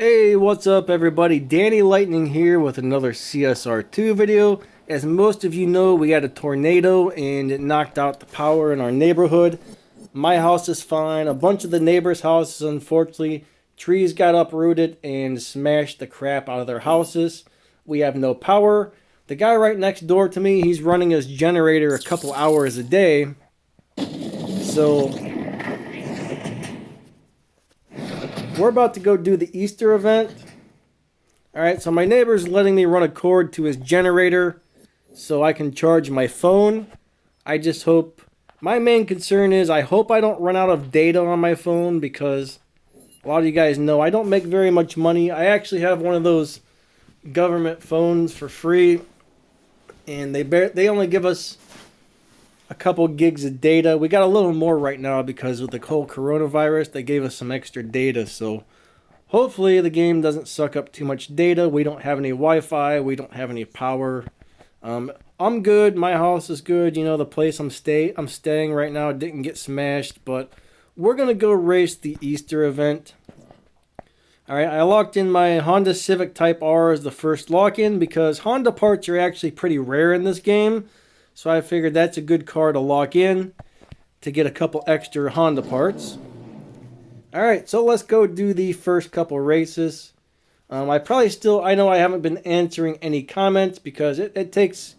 Hey, what's up everybody? Danny Lightning here with another CSR2 video. As most of you know, we had a tornado and it knocked out the power in our neighborhood. My house is fine. A bunch of the neighbors' houses, unfortunately, trees got uprooted and smashed the crap out of their houses. We have no power. The guy right next door to me, he's running his generator a couple hours a day. So we're about to go do the Easter event. Alright, so my neighbor's letting me run a cord to his generator so I can charge my phone. I just hope... My main concern is I hope I don't run out of data on my phone because a lot of you guys know I don't make very much money. I actually have one of those government phones for free and they only give us a couple gigs of data. We got a little more right now because with the whole coronavirus, they gave us some extra data. So hopefully the game doesn't suck up too much data. We don't have any Wi-Fi. We don't have any power. I'm good. My house is good. You know, the place I'm staying right now didn't get smashed. But we're going to go race the Easter event. Alright, I locked in my Honda Civic Type R as the first lock-in because Honda parts are actually pretty rare in this game. So I figured that's a good car to lock in to get a couple extra Honda parts. Alright, so let's go do the first couple races. I know I haven't been answering any comments because it takes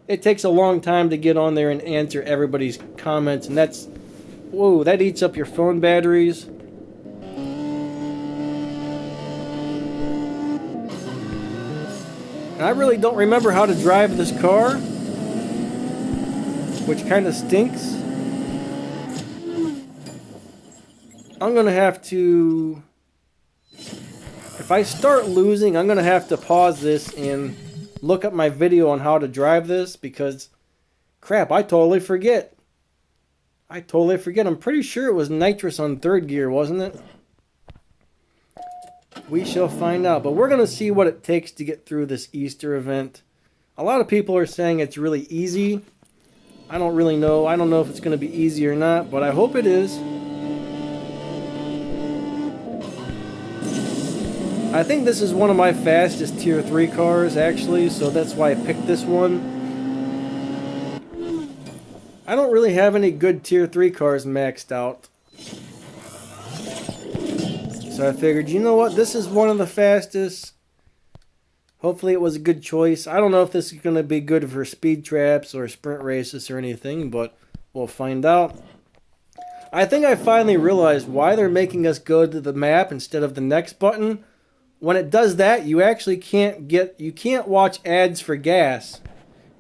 a long time to get on there and answer everybody's comments. And that eats up your phone batteries. And I really don't remember how to drive this car, which kind of stinks. I'm going to have to... If I start losing, I'm going to have to pause this and look up my video on how to drive this because, crap, I totally forget. I'm pretty sure it was nitrous on third gear, wasn't it? We shall find out. But we're going to see what it takes to get through this Easter event. A lot of people are saying it's really easy. I don't really know. I don't know if it's going to be easy or not, but I hope it is. I think this is one of my fastest Tier 3 cars, actually, so that's why I picked this one. I don't really have any good Tier 3 cars maxed out. So I figured, you know what, this is one of the fastest. Hopefully it was a good choice. I don't know if this is going to be good for speed traps or sprint races or anything, but we'll find out. I think I finally realized why they're making us go to the map instead of the next button. When it does that, you actually can't watch ads for gas.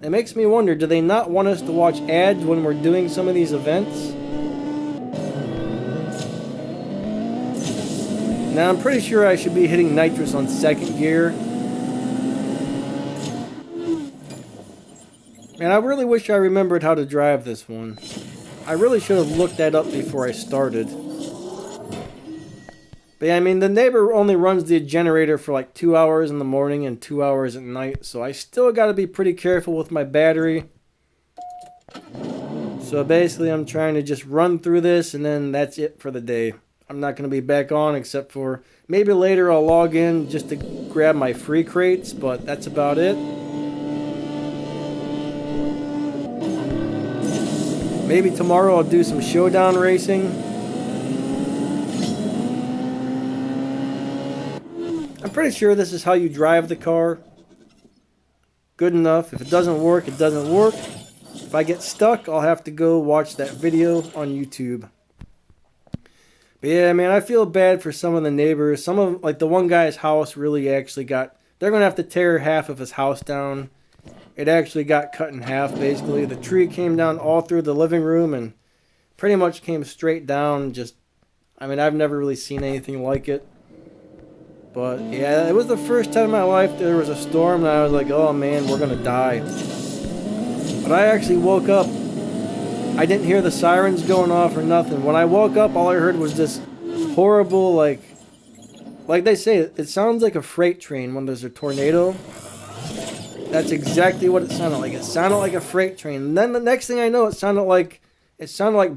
It makes me wonder, do they not want us to watch ads when we're doing some of these events? Now, I'm pretty sure I should be hitting nitrous on second gear. Man, I really wish I remembered how to drive this one. I really should have looked that up before I started. But yeah, I mean, the neighbor only runs the generator for like 2 hours in the morning and 2 hours at night. So I still got to be pretty careful with my battery. So basically, I'm trying to just run through this and then that's it for the day. I'm not going to be back on except for maybe later I'll log in just to grab my free crates. But that's about it. Maybe tomorrow I'll do some showdown racing. I'm pretty sure this is how you drive the car. Good enough. If it doesn't work, it doesn't work. If I get stuck, I'll have to go watch that video on YouTube. But yeah, man, I feel bad for some of the neighbors. Some of, like the one guy's house really actually got... They're going to have to tear half of his house down. It actually got cut in half, basically. The tree came down all through the living room and pretty much came straight down. Just, I mean, I've never really seen anything like it. But yeah, it was the first time in my life there was a storm and I was like, oh man, we're going to die. But I actually woke up. I didn't hear the sirens going off or nothing. When I woke up, all I heard was this horrible, like they say, it sounds like a freight train when there's a tornado. That's exactly what it sounded like. It sounded like a freight train. And then the next thing I know, it sounded like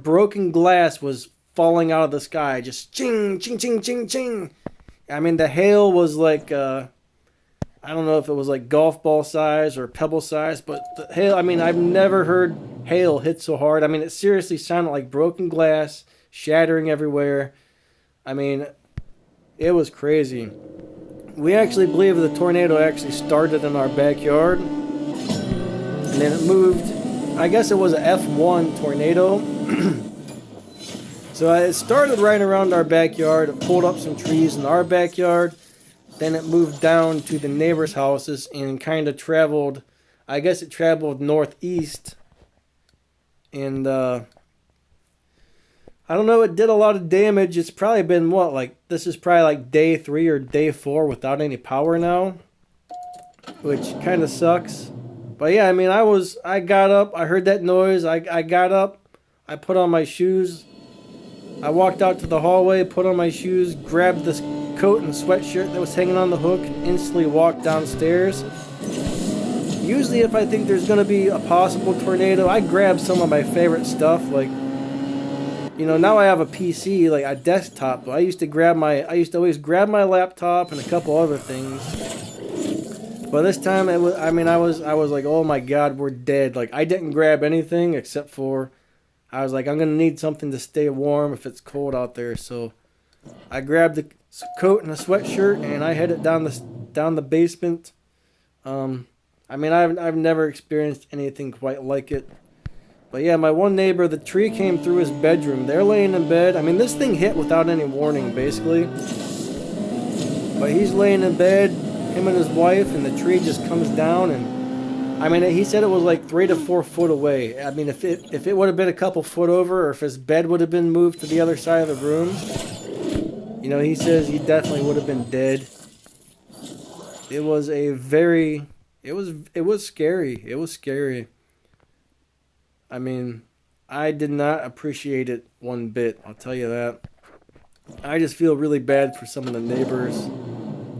broken glass was falling out of the sky. Just ching, ching, ching, ching, ching. I mean, the hail was like, I don't know if it was like golf ball size or pebble size, but the hail, I mean, I've never heard hail hit so hard. I mean, it seriously sounded like broken glass, shattering everywhere. I mean, it was crazy. We actually believe the tornado actually started in our backyard, and then it moved. I guess it was a F1 tornado. So it started right around our backyard. It pulled up some trees in our backyard. Then it moved down to the neighbors' houses and kind of traveled. I guess it traveled northeast. And I don't know, it did a lot of damage. It's probably been what, like, this is probably like day 3 or day 4 without any power now, which kind of sucks. But yeah, I mean, I got up, I heard that noise, I got up, I put on my shoes, I walked out to the hallway, put on my shoes, grabbed this coat and sweatshirt that was hanging on the hook, and instantly walked downstairs. Usually if I think there's going to be a possible tornado, I grab some of my favorite stuff, like, you know, now I have a PC, like a desktop, but I used to always grab my laptop and a couple other things. But this time, I was like, oh my god, we're dead. Like, I didn't grab anything except for, I was like, I'm going to need something to stay warm if it's cold out there. So I grabbed a coat and a sweatshirt and I headed down the basement. I mean, I've never experienced anything quite like it. But yeah, my one neighbor, the tree came through his bedroom. They're laying in bed. I mean, this thing hit without any warning, basically. But he's laying in bed, him and his wife, and the tree just comes down. And I mean, he said it was like 3 to 4 foot away. I mean, if it would have been a couple foot over, or if his bed would have been moved to the other side of the room, you know, he says he definitely would have been dead. It was a very, it was scary. It was scary. I mean, I did not appreciate it one bit, I'll tell you that. I just feel really bad for some of the neighbors.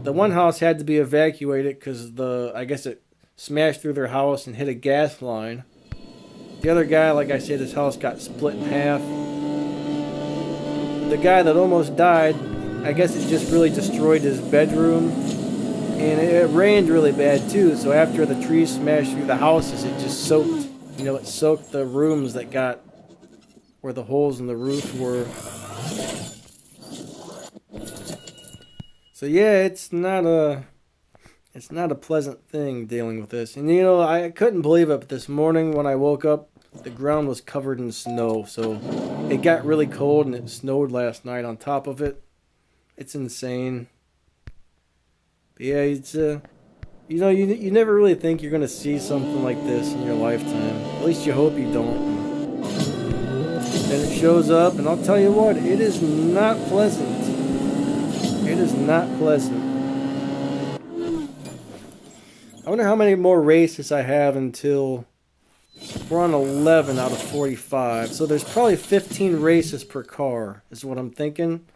The one house had to be evacuated because I guess it smashed through their house and hit a gas line. The other guy, like I said, his house got split in half. The guy that almost died, I guess it just really destroyed his bedroom. And it rained really bad too, so after the trees smashed through the houses, it just soaked. You know, it soaked the rooms that got where the holes in the roof were. So yeah, it's not a pleasant thing dealing with this. And you know, I couldn't believe it, but this morning when I woke up, the ground was covered in snow. So it got really cold and it snowed last night on top of it. It's insane. But yeah, it's you know, you never really think you're going to see something like this in your lifetime. At least you hope you don't. And it shows up, and I'll tell you what, it is not pleasant. It is not pleasant. I wonder how many more races I have until we're on 11 out of 45. So there's probably 15 races per car, is what I'm thinking.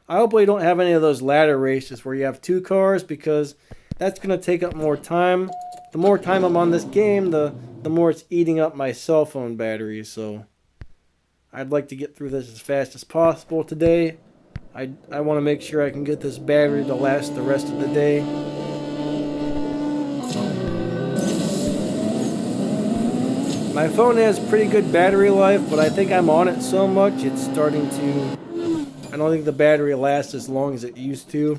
I hope we don't have any of those ladder races where you have 2 cars, because that's going to take up more time. The more time I'm on this game, the more it's eating up my cell phone battery. So I'd like to get through this as fast as possible today. I want to make sure I can get this battery to last the rest of the day. My phone has pretty good battery life, but I think I'm on it so much it's starting to... I don't think the battery lasts as long as it used to.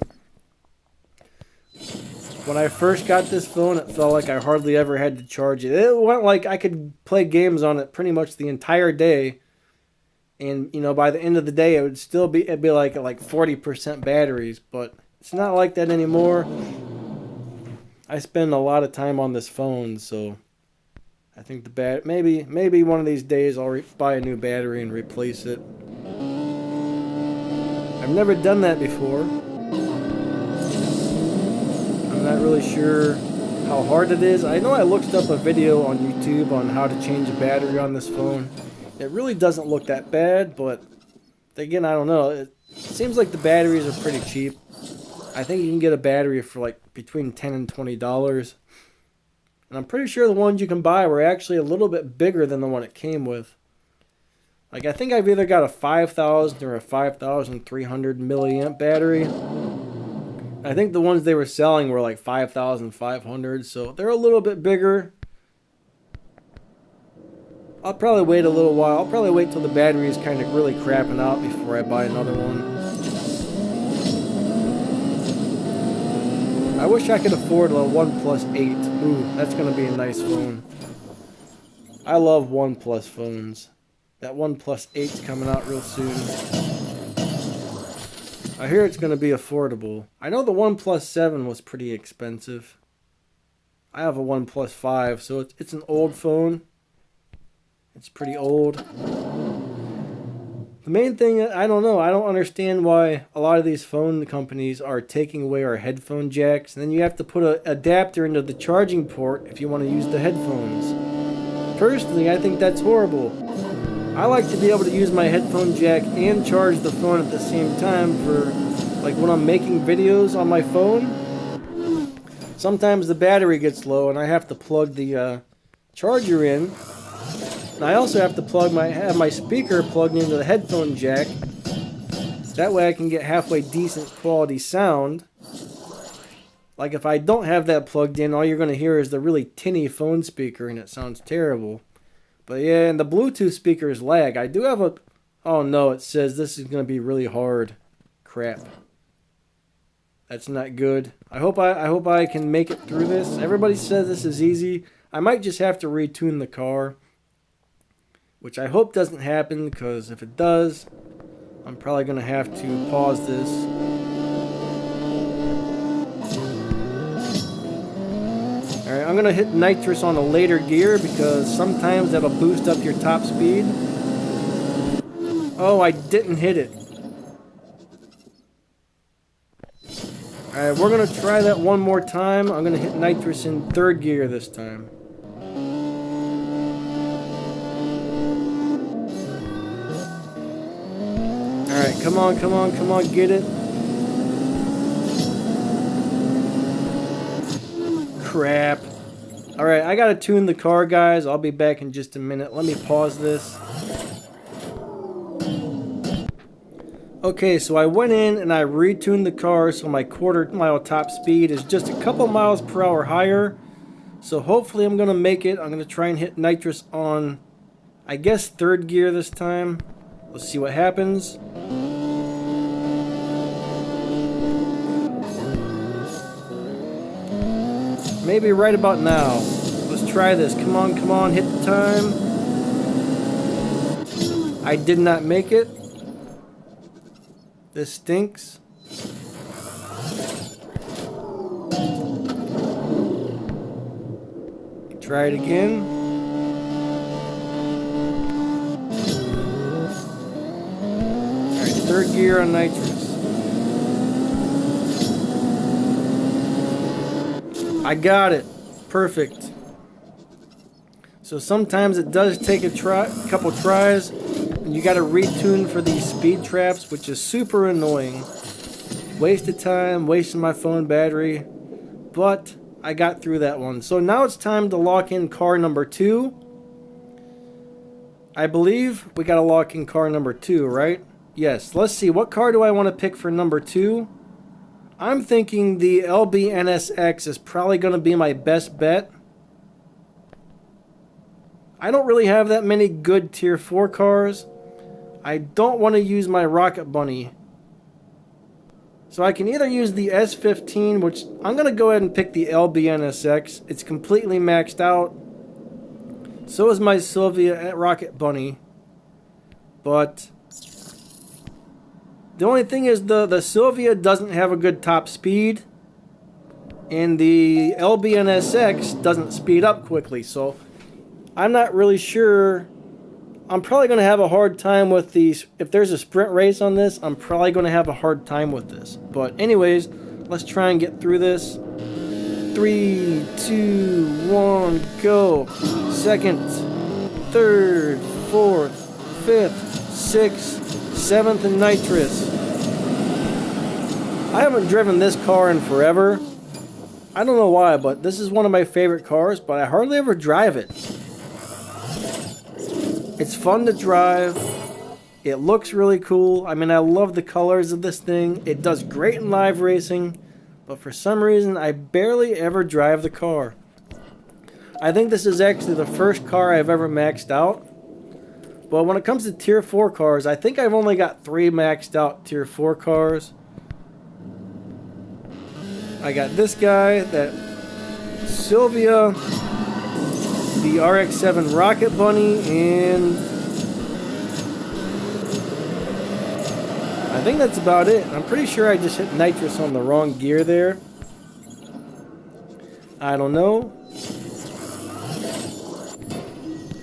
When I first got this phone, it felt like I hardly ever had to charge it. It went like I could play games on it pretty much the entire day. And, you know, by the end of the day, it'd be like 40% batteries. But it's not like that anymore. I spend a lot of time on this phone, so I think maybe one of these days I'll buy a new battery and replace it. I've never done that before. I'm not really sure how hard it is. I know I looked up a video on YouTube on how to change a battery on this phone. It really doesn't look that bad, but again, I don't know. It seems like the batteries are pretty cheap. I think you can get a battery for like between $10 and $20. And I'm pretty sure the ones you can buy were actually a little bit bigger than the one it came with. Like, I think I've either got a 5,000 or a 5,300 milliamp battery. I think the ones they were selling were like 5,500, so they're a little bit bigger. I'll probably wait a little while. I'll probably wait till the battery is kind of really crapping out before I buy another one. I wish I could afford a OnePlus 8. Ooh, that's going to be a nice phone. I love OnePlus phones. That OnePlus 8's coming out real soon. I hear it's going to be affordable. I know the OnePlus 7 was pretty expensive. I have a OnePlus 5, so it's an old phone. It's pretty old. The main thing, I don't know. I don't understand why a lot of these phone companies are taking away our headphone jacks. And then you have to put an adapter into the charging port if you want to use the headphones. Personally, I think that's horrible. I like to be able to use my headphone jack and charge the phone at the same time for, like, when I'm making videos on my phone. Sometimes the battery gets low and I have to plug the charger in. And I also have to have my speaker plugged into the headphone jack. That way I can get halfway decent quality sound. Like if I don't have that plugged in, all you're going to hear is the really tinny phone speaker and it sounds terrible. But yeah, and the Bluetooth speakers lag. I do have a... Oh no, it says this is going to be really hard. Crap. That's not good. I hope I can make it through this. Everybody says this is easy. I might just have to retune the car. Which I hope doesn't happen, because if it does, I'm probably going to have to pause this. Alright, I'm going to hit nitrous on a later gear, because sometimes that'll boost up your top speed. Oh, I didn't hit it. Alright, we're going to try that one more time. I'm going to hit nitrous in third gear this time. Alright, come on, come on, come on, get it. Crap. Alright, I gotta tune the car, guys. I'll be back in just a minute. Let me pause this. Okay, so I went in and I retuned the car so my quarter-mile top speed is just a couple miles per hour higher. So hopefully I'm gonna make it. I'm gonna try and hit nitrous on, I guess, third gear this time. Let's see what happens. Maybe right about now. Let's try this. Come on, hit the time. I did not make it. This stinks. Try it again. Alright, third gear on nitrous. I got it. Perfect. So sometimes it does take a couple tries, and you got to retune for these speed traps, which is super annoying. Waste of time, wasting my phone battery, but I got through that one. So now it's time to lock in car number 2. I believe we got to lock in car number 2, right? Yes. Let's see. What car do I want to pick for number 2? I'm thinking the LB NSX is probably going to be my best bet. I don't really have that many good tier 4 cars. I don't want to use my Rocket Bunny. So I can either use the S15, which I'm going to go ahead and pick the LB NSX. It's completely maxed out. So is my Sylvia Rocket Bunny. But the only thing is the Sylvia doesn't have a good top speed. And the LB NSX doesn't speed up quickly. So I'm not really sure. I'm probably going to have a hard time with these. If there's a sprint race on this, I'm probably going to have a hard time with this. But anyways, let's try and get through this. 3, 2, 1, go. Second, third, fourth, fifth, sixth, seventh, and nitrous. I haven't driven this car in forever. I don't know why, but this is one of my favorite cars, but I hardly ever drive it. It's fun to drive. It looks really cool. I mean, I love the colors of this thing. It does great in live racing. but for some reason I barely ever drive the car. I think this is actually the first car I've ever maxed out. But when it comes to Tier 4 cars, I think I've only got 3 maxed out Tier 4 cars. I got this guy, that Sylvia, the RX-7 Rocket Bunny, and I think that's about it. I'm pretty sure I just hit nitrous on the wrong gear there. I don't know.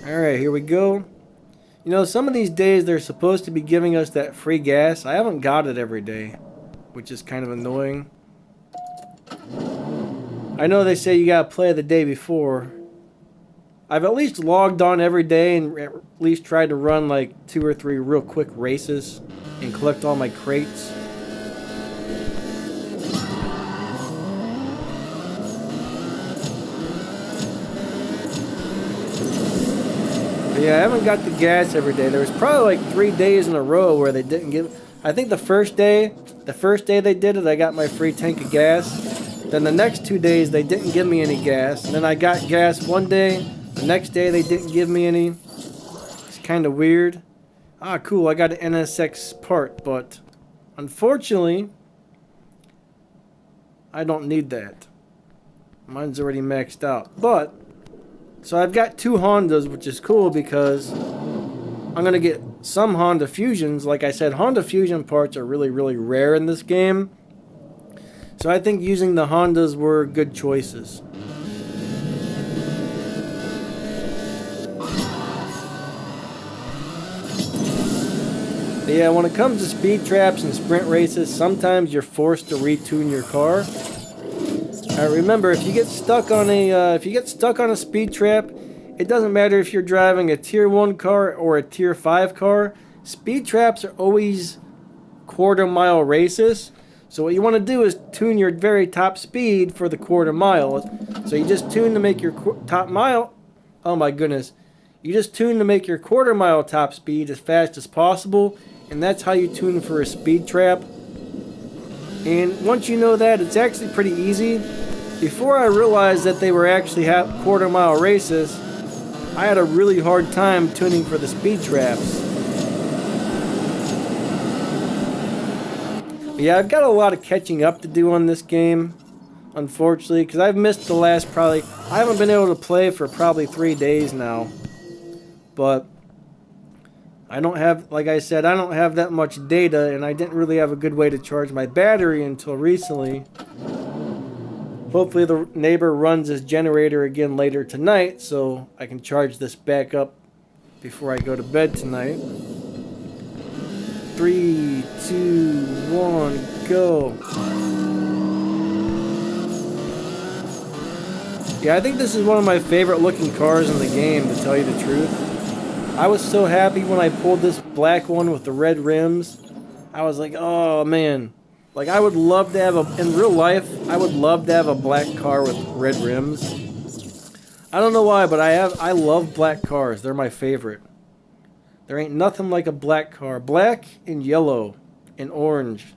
Alright, here we go. You know, some of these days they're supposed to be giving us that free gas. I haven't got it every day, which is kind of annoying. I know they say you gotta play the day before. I've at least logged on every day and at least tried to run like 2 or 3 real quick races and collect all my crates. But yeah, I haven't got the gas every day. There was probably like 3 days in a row where they didn't give. I think the first day they did it, I got my free tank of gas. Then the next 2 days they didn't give me any gas. And then I got gas one day. The next day they didn't give me any. It's kind of weird. Ah, cool, I got an NSX part, but unfortunately, I don't need that. Mine's already maxed out. But, so I've got 2 Hondas, which is cool because I'm going to get some Honda Fusions. Like I said, Honda Fusion parts are really, really rare in this game. So I think using the Hondas were good choices. But yeah, when it comes to speed traps and sprint races, sometimes you're forced to retune your car. Remember, if you get stuck on a speed trap, it doesn't matter if you're driving a Tier 1 car or a Tier 5 car. Speed traps are always quarter-mile races. So what you want to do is tune your very top speed for the quarter mile. So you just tune to make your top mile. Oh my goodness. You just tune to make your quarter mile top speed as fast as possible. And that's how you tune for a speed trap. And once you know that, it's actually pretty easy. Before I realized that they were actually quarter mile races, I had a really hard time tuning for the speed traps. But yeah, I've got a lot of catching up to do on this game, unfortunately, because I've missed the last I haven't been able to play for probably 3 days now. But I don't have, like I said, I don't have that much data, and I didn't really have a good way to charge my battery until recently. Hopefully the neighbor runs his generator again later tonight, so I can charge this back up before I go to bed tonight. 3, 2, 1, go. Yeah, I think this is one of my favorite looking cars in the game, to tell you the truth. I was so happy when I pulled this black one with the red rims. I was like, oh man. Like, I would love to have in real life, I would love to have a black car with red rims. I don't know why, but I love black cars. They're my favorite. There ain't nothing like a black car. Black and yellow and orange.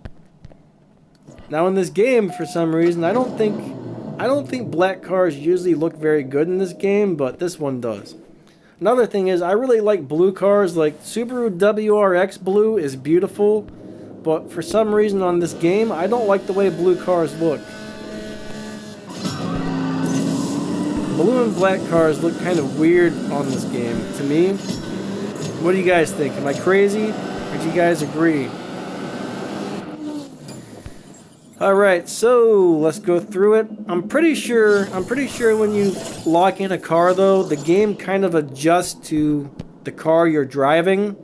Now in this game, for some reason, I don't think black cars usually look very good in this game, but this one does. Another thing is, I really like blue cars. Like Subaru WRX blue is beautiful, but for some reason on this game, I don't like the way blue cars look. Blue and black cars look kind of weird on this game to me. What do you guys think? Am I crazy? Or do you guys agree? Alright, so let's go through it. I'm pretty sure when you lock in a car though, the game kind of adjusts to the car you're driving.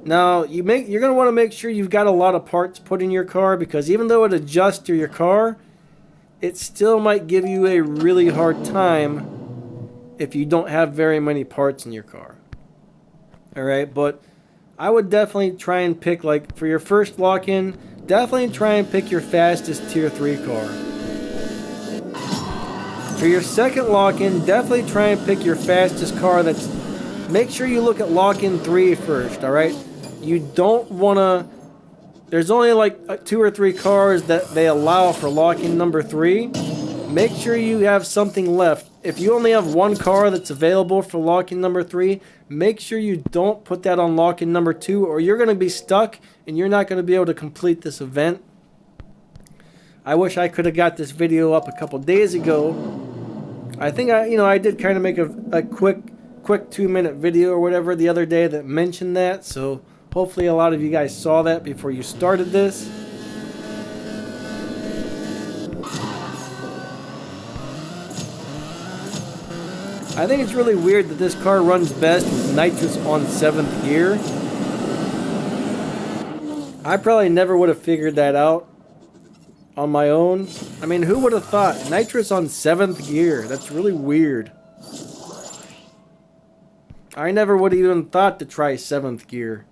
Now, you're going to want to make sure you've got a lot of parts put in your car, because even though it adjusts to your car, it still might give you a really hard time if you don't have very many parts in your car. Alright, but I would definitely try and pick, like, for your first lock-in, definitely try and pick your fastest Tier 3 car. For your second lock-in, definitely try and pick your fastest car that's... Make sure you look at lock-in 3 first, alright? You don't want to there's only like 2 or 3 cars that they allow for lock-in number 3. Make sure you have something left. If you only have 1 car that's available for lock-in number 3, make sure you don't put that on lock-in number 2, or you're going to be stuck and you're not going to be able to complete this event. I wish I could have got this video up a couple days ago. I think I did kind of make a quick 2-minute video or whatever the other day that mentioned that, so hopefully a lot of you guys saw that before you started this. I think it's really weird that this car runs best with nitrous on 7th gear. I probably never would have figured that out on my own. I mean, who would have thought nitrous on 7th gear? That's really weird. I never would have even thought to try 7th gear.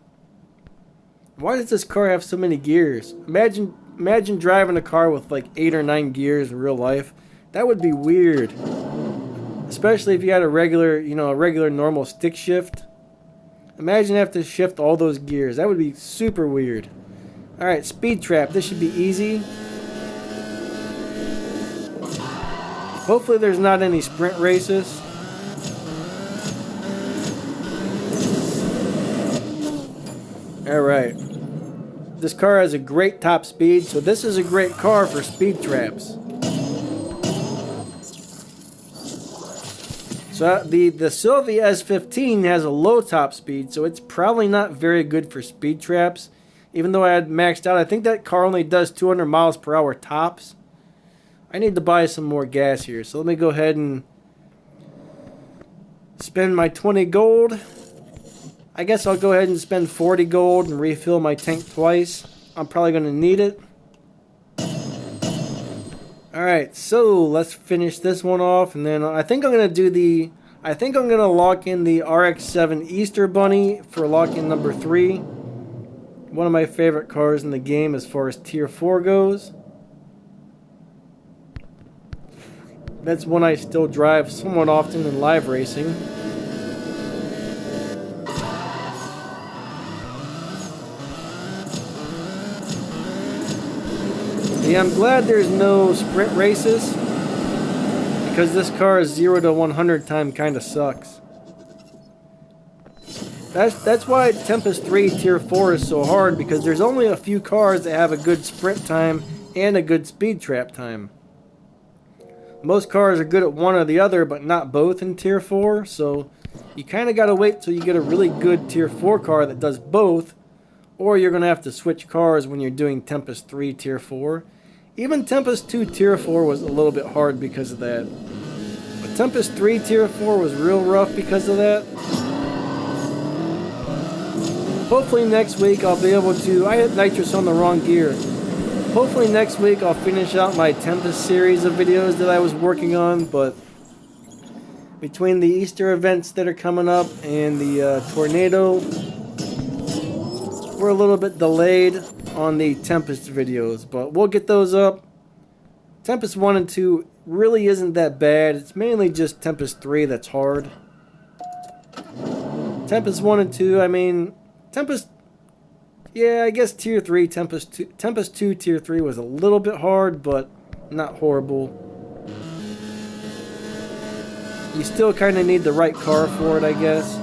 Why does this car have so many gears? Imagine driving a car with like 8 or 9 gears in real life. That would be weird. Especially if you had a regular normal stick shift. Imagine having to shift all those gears. That would be super weird. Alright, speed trap. This should be easy. Hopefully there's not any sprint races. Alright. This car has a great top speed, so this is a great car for speed traps. So the Sylvia S15 has a low top speed, so it's probably not very good for speed traps. Even though I had maxed out, I think that car only does 200 miles per hour tops. I need to buy some more gas here, so let me go ahead and spend my 20 gold. I guess I'll go ahead and spend 40 gold and refill my tank twice. I'm probably going to need it. Alright, so let's finish this one off, and then I think I'm going to lock in the RX-7 Easter Bunny for lock-in number 3. One of my favorite cars in the game as far as Tier 4 goes. That's one I still drive somewhat often in live racing. Yeah, I'm glad there's no sprint races, because this car's 0 to 100 time kind of sucks. That's why Tempest 3 Tier 4 is so hard, because there's only a few cars that have a good sprint time and a good speed trap time. Most cars are good at one or the other, but not both in Tier 4, so you kind of got to wait till you get a really good Tier 4 car that does both, or you're going to have to switch cars when you're doing Tempest 3 Tier 4. Even Tempest 2 Tier 4 was a little bit hard because of that. But Tempest 3 Tier 4 was real rough because of that. Hopefully next week I'll be able to... I hit nitrous on the wrong gear. Hopefully next week I'll finish out my Tempest series of videos that I was working on, but between the Easter events that are coming up and the tornado, we're a little bit delayed on the Tempest videos, but we'll get those up. Tempest 1 and 2 really isn't that bad. It's mainly just Tempest 3 that's hard. Tempest 1 and 2, I mean, Tempest... Yeah, I guess Tier 3, Tempest 2 Tier 3 was a little bit hard, but not horrible. You still kind of need the right car for it, I guess.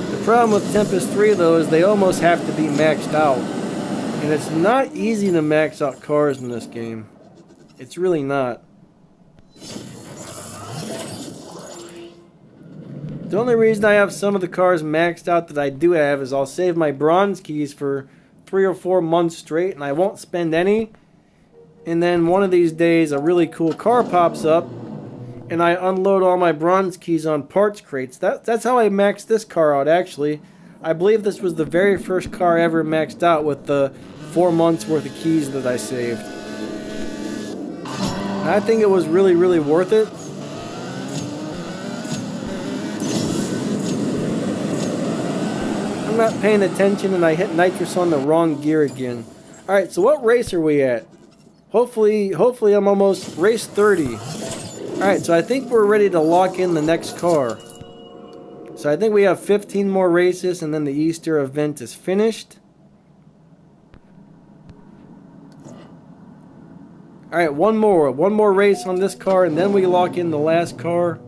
The problem with Tempest 3, though, is they almost have to be maxed out. And it's not easy to max out cars in this game. It's really not. The only reason I have some of the cars maxed out that I do have is I'll save my bronze keys for 3 or 4 months straight and I won't spend any. And then one of these days a really cool car pops up and I unload all my bronze keys on parts crates. That's how I maxed this car out, actually. I believe this was the very first car I ever maxed out with the 4 months worth of keys that I saved. And I think it was really, really worth it. I'm not paying attention and I hit nitrous on the wrong gear again. Alright, so what race are we at? Hopefully I'm almost race 30. Alright, so I think we're ready to lock in the next car. So I think we have 15 more races and then the Easter event is finished. Alright, one more race on this car and then we lock in the last car.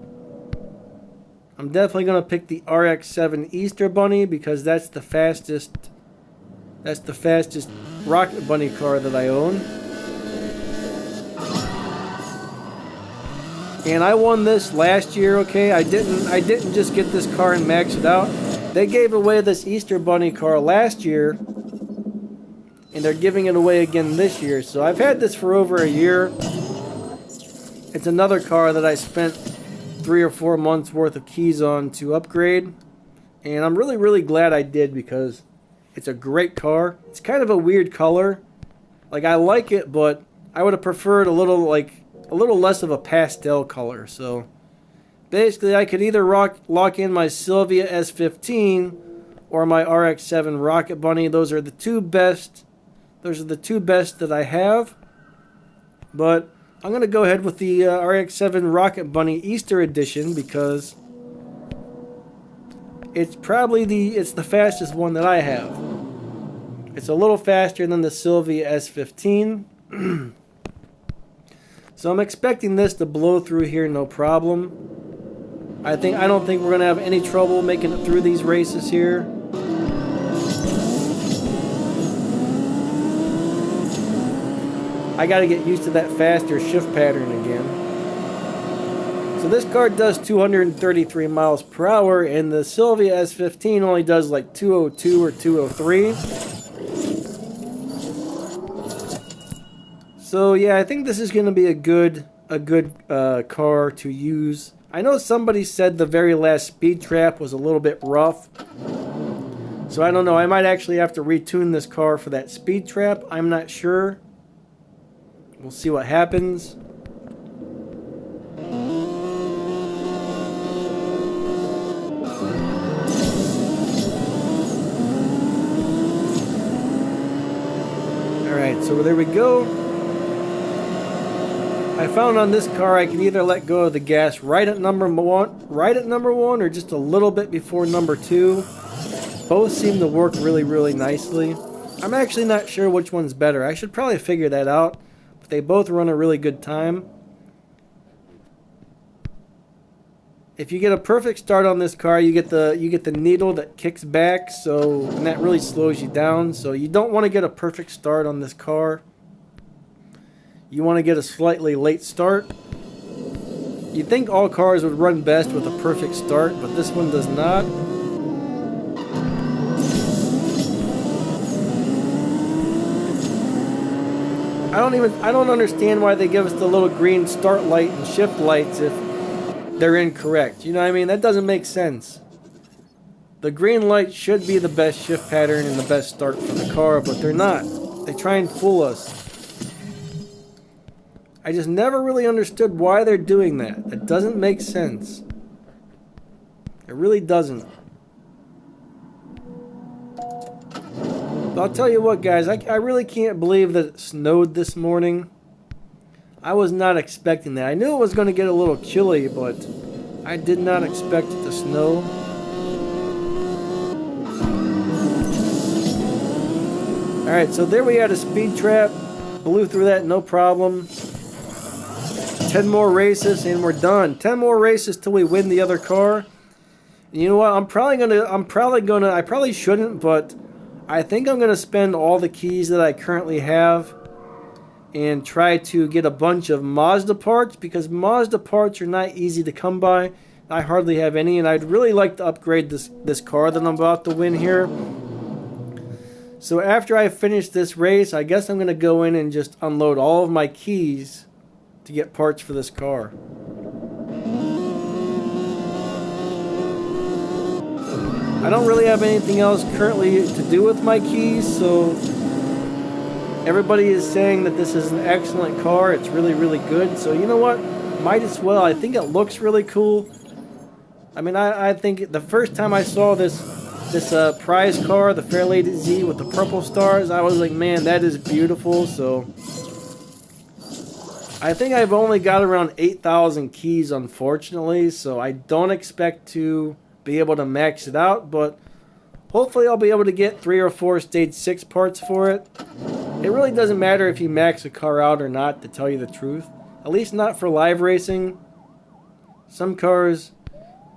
I'm definitely going to pick the RX-7 Easter Bunny because that's the fastest Rocket Bunny car that I own. And I won this last year, okay? I didn't just get this car and max it out. They gave away this Easter Bunny car last year, and they're giving it away again this year. So I've had this for over a year. It's another car that I spent 3 or 4 months worth of keys on to upgrade. And I'm really, really glad I did because it's a great car. It's kind of a weird color. Like, I like it, but I would have preferred a little less of a pastel color. So basically I could either lock in my Sylvia S15 or my RX-7 Rocket Bunny. Those are the two best that I have. But I'm going to go ahead with the RX-7 Rocket Bunny Easter Edition because it's probably the fastest one that I have. It's a little faster than the Sylvia S15. So I'm expecting this to blow through here no problem. I don't think we're going to have any trouble making it through these races here. I got to get used to that faster shift pattern again. So this car does 233 miles per hour and the Sylvia S15 only does like 202 or 203. So yeah, I think this is going to be a good car to use. I know somebody said the very last speed trap was a little bit rough. So I don't know, I might actually have to retune this car for that speed trap. I'm not sure. We'll see what happens. Alright, so there we go. I found on this car I can either let go of the gas right at number one or just a little bit before number 2. Both seem to work really, really nicely. I'm actually not sure which one's better. I should probably figure that out. But they both run a really good time. If you get a perfect start on this car, you get the needle that kicks back, and that really slows you down. So you don't want to get a perfect start on this car. You want to get a slightly late start. You'd think all cars would run best with a perfect start, but this one does not. I don't understand why they give us the little green start light and shift lights if they're incorrect. You know what I mean? That doesn't make sense. The green light should be the best shift pattern and the best start for the car, but they're not. They try and fool us. I just never really understood why they're doing that. It doesn't make sense. It really doesn't. But I'll tell you what, guys, I really can't believe that it snowed this morning. I was not expecting that. I knew it was going to get a little chilly, but I did not expect it to snow. Alright, so there we had a speed trap. Blew through that, no problem. 10 more races and we're done. 10 more races till we win the other car. And you know what? I probably shouldn't, but I think I'm gonna spend all the keys that I currently have and try to get a bunch of Mazda parts, because Mazda parts are not easy to come by. I hardly have any, and I'd really like to upgrade this car that I'm about to win here. So after I finish this race, I guess I'm gonna go in and just unload all of my keys to get parts for this car. I don't really have anything else currently to do with my keys, so everybody is saying that this is an excellent car. It's really, really good. So you know what? Might as well. I think it looks really cool. I mean, I think the first time I saw this prize car, the Fairlady Z with the purple stars, I was like, man, that is beautiful. So I think I've only got around 8,000 keys, unfortunately, so I don't expect to be able to max it out, but hopefully I'll be able to get 3 or 4 stage 6 parts for it. It really doesn't matter if you max a car out or not, to tell you the truth. At least not for live racing. Some cars,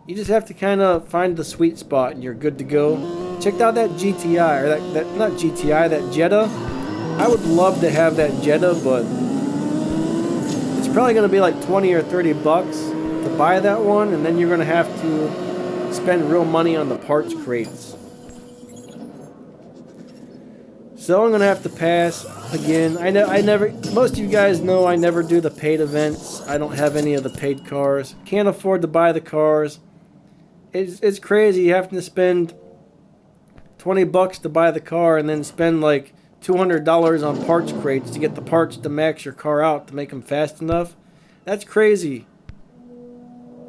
you just have to kind of find the sweet spot and you're good to go. Checked out that GTI, or that not GTI, that Jetta. I would love to have that Jetta, but it's probably going to be like 20 or 30 bucks to buy that one, and then you're going to have to spend real money on the parts crates. So I'm going to have to pass again. I never, most of you guys know I never do the paid events. I don't have any of the paid cars. Can't afford to buy the cars. It's crazy. You have to spend 20 bucks to buy the car and then spend like $200 on parts crates to get the parts to max your car out to make them fast enough. That's crazy.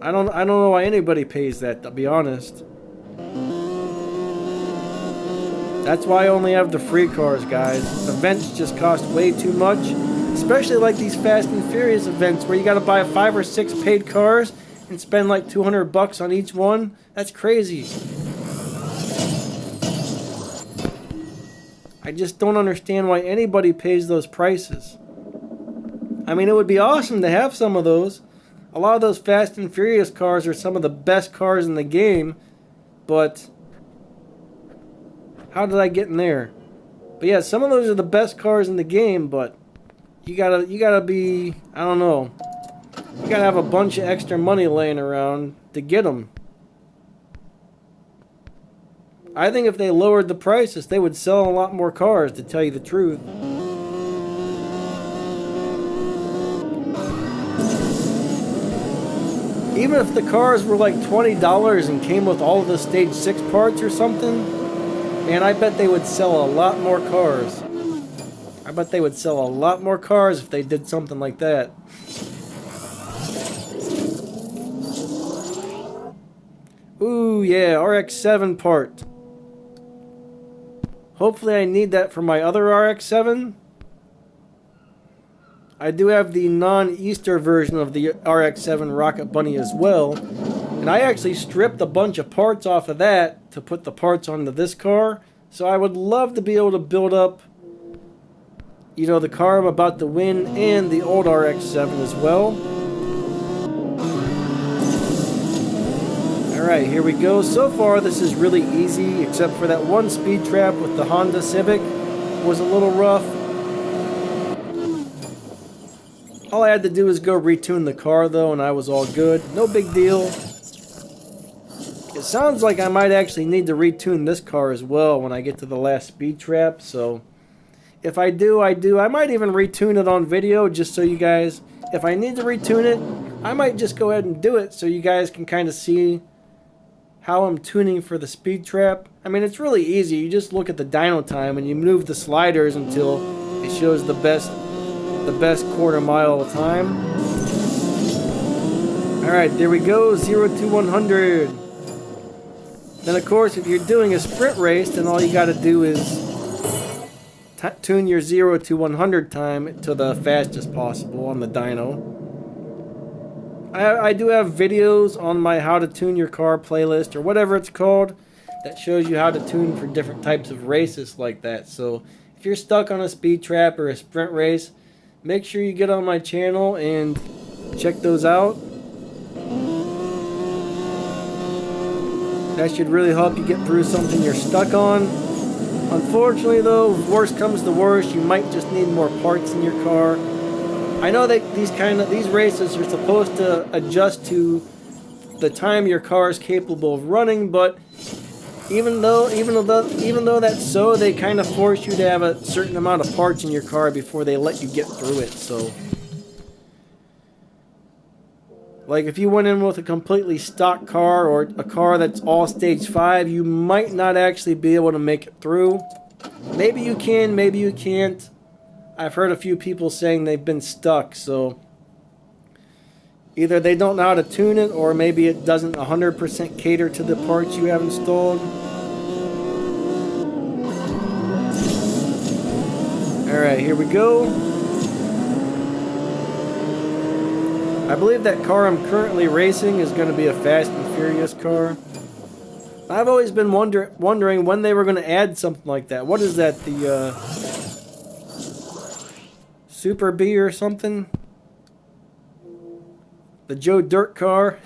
I don't know why anybody pays that, to be honest. That's why I only have the free cars, guys. Events just cost way too much. Especially like these Fast and Furious events where you gotta buy 5 or 6 paid cars and spend like 200 bucks on each one. That's crazy. I just don't understand why anybody pays those prices. I mean, it would be awesome to have some of those. A lot of those Fast and Furious cars are some of the best cars in the game, but how did I get in there? But yeah, some of those are the best cars in the game, but you gotta be, I don't know. You gotta have a bunch of extra money laying around to get them. I think if they lowered the prices, they would sell a lot more cars, to tell you the truth. Even if the cars were like $20 and came with all of the stage 6 parts or something, man, I bet they would sell a lot more cars. I bet they would sell a lot more cars if they did something like that. Ooh, yeah, RX-7 part. Hopefully I need that for my other RX-7. I do have the non-Easter version of the RX-7 Rocket Bunny as well. And I actually stripped a bunch of parts off of that to put the parts onto this car. So I would love to be able to build up, you know, the car I'm about to win and the old RX-7 as well. Alright, here we go. So far this is really easy, except for that one speed trap with the Honda Civic was a little rough. All I had to do was go retune the car though, and I was all good. No big deal. It sounds like I might actually need to retune this car as well when I get to the last speed trap, so if I do, I do. I might even retune it on video just so you guys, if I need to retune it, I might just go ahead and do it so you guys can kind of see how I'm tuning for the speed trap. I mean, it's really easy. You just look at the dyno time and you move the sliders until it shows the best quarter mile of time. Alright, there we go, 0 to 100. Then of course, if you're doing a sprint race, then all you gotta do is tune your 0 to 100 time to the fastest possible on the dyno. I do have videos on my how to tune your car playlist, or whatever it's called, that shows you how to tune for different types of races like that. So if you're stuck on a speed trap or a sprint race, make sure you get on my channel and check those out. That should really help you get through something you're stuck on. Unfortunately though, if worst comes to worst, you might just need more parts in your car. I know that these races are supposed to adjust to the time your car is capable of running, but even though that's so, they kind of force you to have a certain amount of parts in your car before they let you get through it. So, like if you went in with a completely stock car or a car that's all stage 5, you might not actually be able to make it through. Maybe you can, maybe you can't. I've heard a few people saying they've been stuck, so either they don't know how to tune it, or maybe it doesn't 100% cater to the parts you have installed. Alright, here we go. I believe that car I'm currently racing is going to be a Fast and Furious car. I've always been wondering when they were going to add something like that. What is that? The Super B or something? The Joe Dirt car.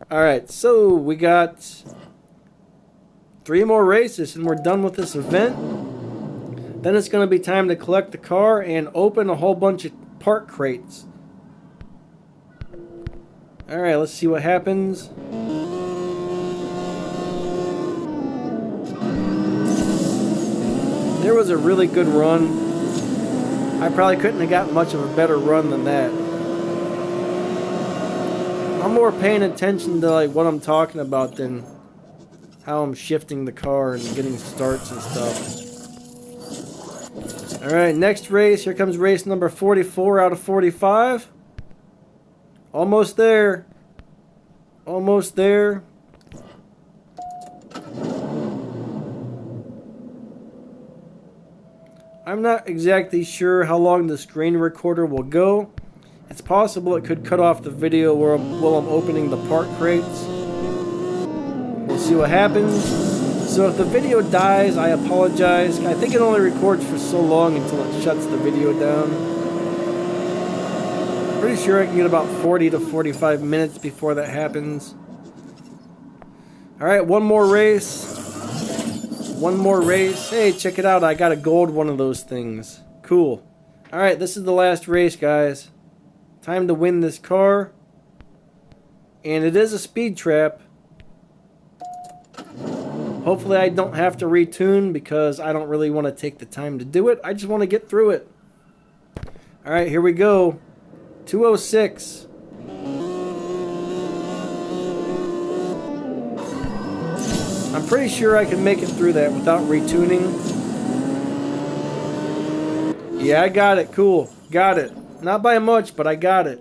Alright, so we got 3 more races and we're done with this event. Then it's going to be time to collect the car and open a whole bunch of part crates. Alright, let's see what happens. There was a really good run. I probably couldn't have gotten much of a better run than that. I'm more paying attention to like what I'm talking about than how I'm shifting the car and getting starts and stuff. Alright, next race. Here comes race number 44 out of 45. Almost there. Almost there. I'm not exactly sure how long the screen recorder will go. It's possible it could cut off the video while I'm opening the part crates. We'll see what happens. So if the video dies, I apologize. I think it only records for so long until it shuts the video down. Pretty sure I can get about 40 to 45 minutes before that happens. Alright, one more race. One more race. Hey, check it out. I got a gold one of those things. Cool. Alright, this is the last race, guys. Time to win this car. And it is a speed trap. Hopefully I don't have to retune because I don't really want to take the time to do it. I just want to get through it. Alright, here we go. 206. I'm pretty sure I can make it through that without retuning. Yeah, I got it. Cool. Got it. Not by much, but I got it.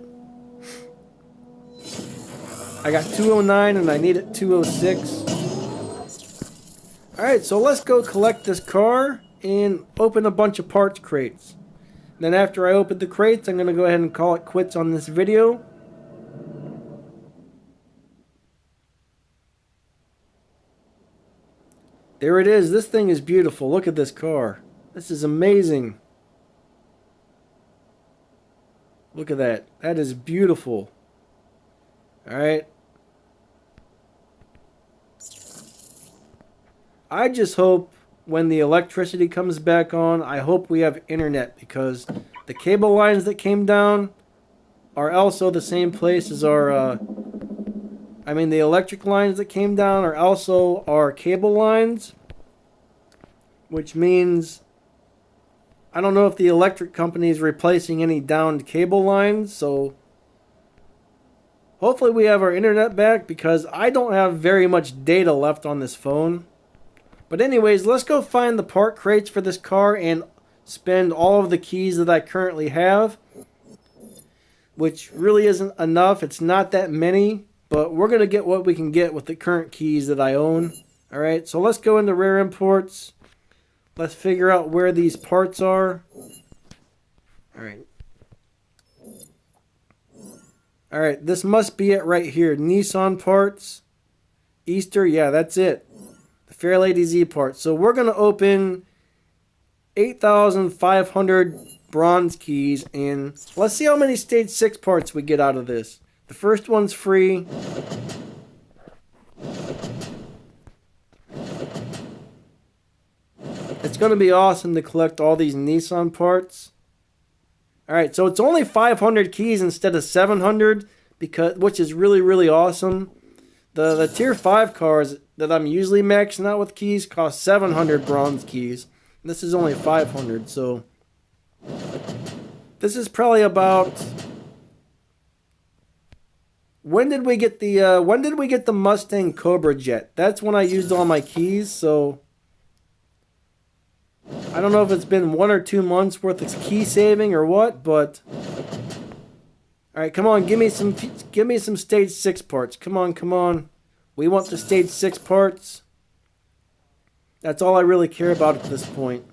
I got 209 and I need it 206. Alright, so let's go collect this car and open a bunch of parts crates. Then after I open the crates, I'm going to go ahead and call it quits on this video. There it is. This thing is beautiful. Look at this car. This is amazing. Look at that. That is beautiful. Alright. I just hope when the electricity comes back on, I hope we have internet, because the cable lines that came down are also the same place as our, the electric lines that came down are also our cable lines, which means I don't know if the electric company is replacing any downed cable lines, so hopefully we have our internet back, because I don't have very much data left on this phone. But anyways, let's go find the part crates for this car and spend all of the keys that I currently have, which really isn't enough. It's not that many, but we're going to get what we can get with the current keys that I own. Alright, so let's go into Rare Imports. Let's figure out where these parts are. Alright. Alright, this must be it right here. Nissan parts. Easter, yeah, that's it. The fairlady Z parts. So we're going to open 8,500 bronze keys, and let's see how many stage 6 parts we get out of this. The first one's free. It's going to be awesome to collect all these Nissan parts. Alright, so it's only 500 keys instead of 700, which is really, really awesome. The tier 5 cars that I'm usually maxing out with keys cost 700 bronze keys. This is only 500, so this is probably about... When did we get the Mustang Cobra Jet? That's when I used all my keys, so I don't know if it's been 1 or 2 months worth of key saving or what, but alright, come on, give me some stage 6 parts. Come on, come on. We want the stage 6 parts. That's all I really care about at this point.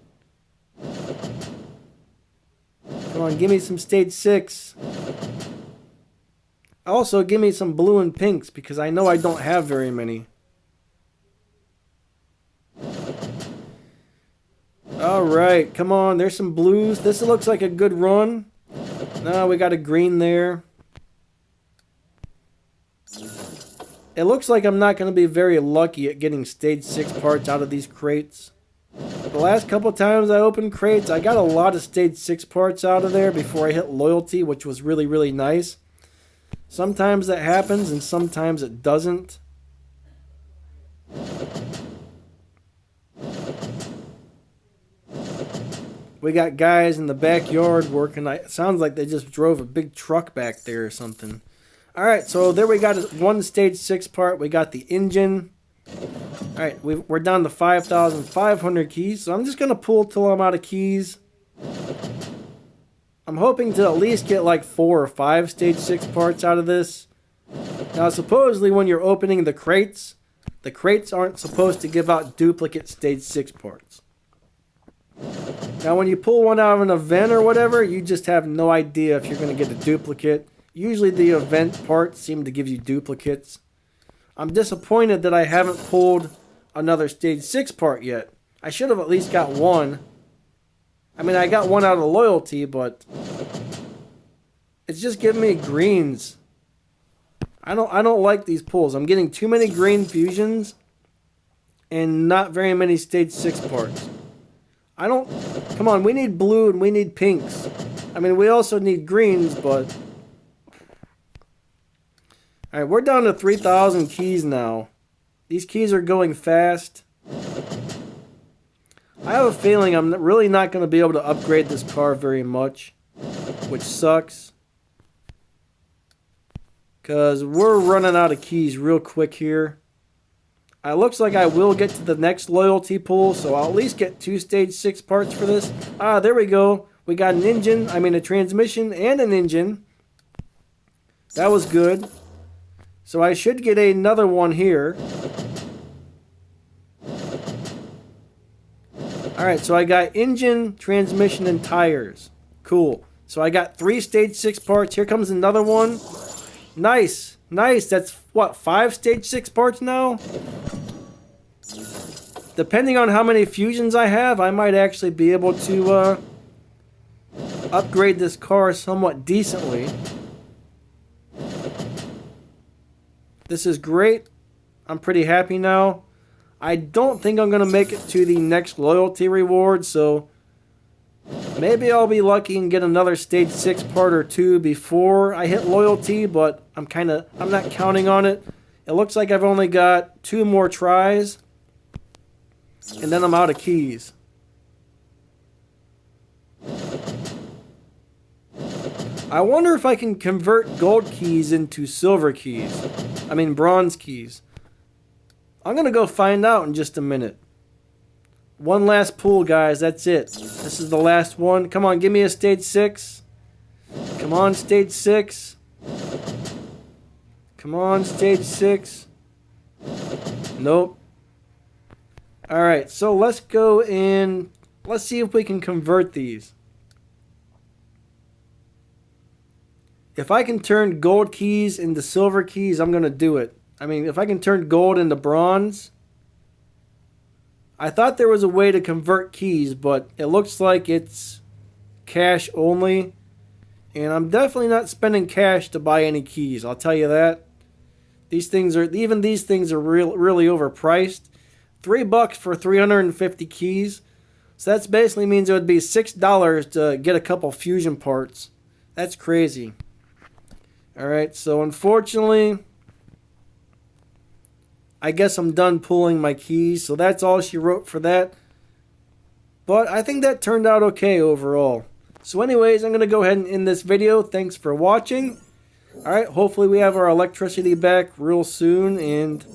Come on, give me some stage 6. Also, give me some blue and pinks because I know I don't have very many. Alright, come on. There's some blues. This looks like a good run. No, we got a green there. It looks like I'm not going to be very lucky at getting stage 6 parts out of these crates. The last couple times I opened crates, I got a lot of stage 6 parts out of there before I hit loyalty, which was really, really nice. Sometimes that happens and sometimes it doesn't. We got guys in the backyard working. It sounds like they just drove a big truck back there or something. Alright, so there we got one stage 6 part. We got the engine. Alright, we're down to 5,500 keys. So I'm just going to pull till I'm out of keys. I'm hoping to at least get like 4 or 5 stage 6 parts out of this. Now supposedly when you're opening the crates aren't supposed to give out duplicate stage 6 parts. Now when you pull one out of an event or whatever, you just have no idea if you're going to get a duplicate. Usually the event parts seem to give you duplicates. I'm disappointed that I haven't pulled another stage 6 part yet. I should have at least got one. I mean, I got one out of loyalty, but it's just giving me greens. I don't like these pulls. I'm getting too many green fusions and not very many stage 6 parts. Come on, we need blue and we need pinks. I mean, we also need greens, but alright, we're down to 3,000 keys now. These keys are going fast. I have a feeling I'm really not going to be able to upgrade this car very much, which sucks. Because we're running out of keys real quick here. It looks like I will get to the next loyalty pool, so I'll at least get 2 stage 6 parts for this. Ah, there we go. We got an engine, a transmission and an engine. That was good. So I should get another one here. Alright, so I got engine, transmission, and tires. Cool. So I got 3 stage 6 parts. Here comes another one. Nice. Nice. That's, what, 5 stage 6 parts now? Depending on how many fusions I have, I might actually be able to upgrade this car somewhat decently. This is great. I'm pretty happy now. I don't think I'm going to make it to the next loyalty reward, so maybe I'll be lucky and get another stage 6 part or 2 before I hit loyalty, but I'm not counting on it. It looks like I've only got 2 more tries, and then I'm out of keys. I wonder if I can convert gold keys into silver keys. Bronze keys. I'm going to go find out in just a minute. One last pull, guys. That's it. This is the last one. Come on, give me a stage 6. Come on, stage 6. Come on, stage 6. Nope. Alright, so let's go in. Let's see if we can convert these. If I can turn gold keys into silver keys, I'm going to do it. If I can turn gold into bronze. I thought there was a way to convert keys, but it looks like it's cash only. And I'm definitely not spending cash to buy any keys, I'll tell you that. Even these things are really overpriced. $3 for 350 keys. So that basically means it would be $6 to get a couple fusion parts. That's crazy. Alright, so unfortunately, I guess I'm done pulling my keys. So that's all she wrote for that. But I think that turned out okay overall. So anyways, I'm going to go ahead and end this video. Thanks for watching. Alright, hopefully we have our electricity back real soon. And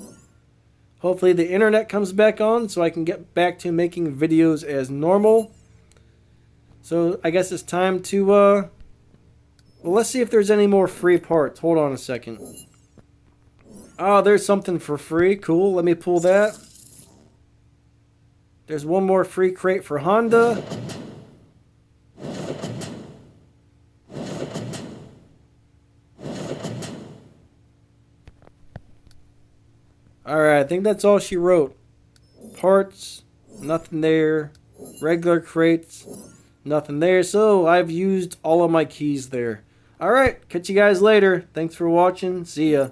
hopefully the internet comes back on so I can get back to making videos as normal. So I guess it's time to, well, let's see if there's any more free parts. Hold on a second. Oh, there's something for free. Cool. Let me pull that. There's one more free crate for Honda. Alright, I think that's all she wrote. Parts, nothing there. Regular crates, nothing there. So I've used all of my keys there. Alright, catch you guys later. Thanks for watching. See ya.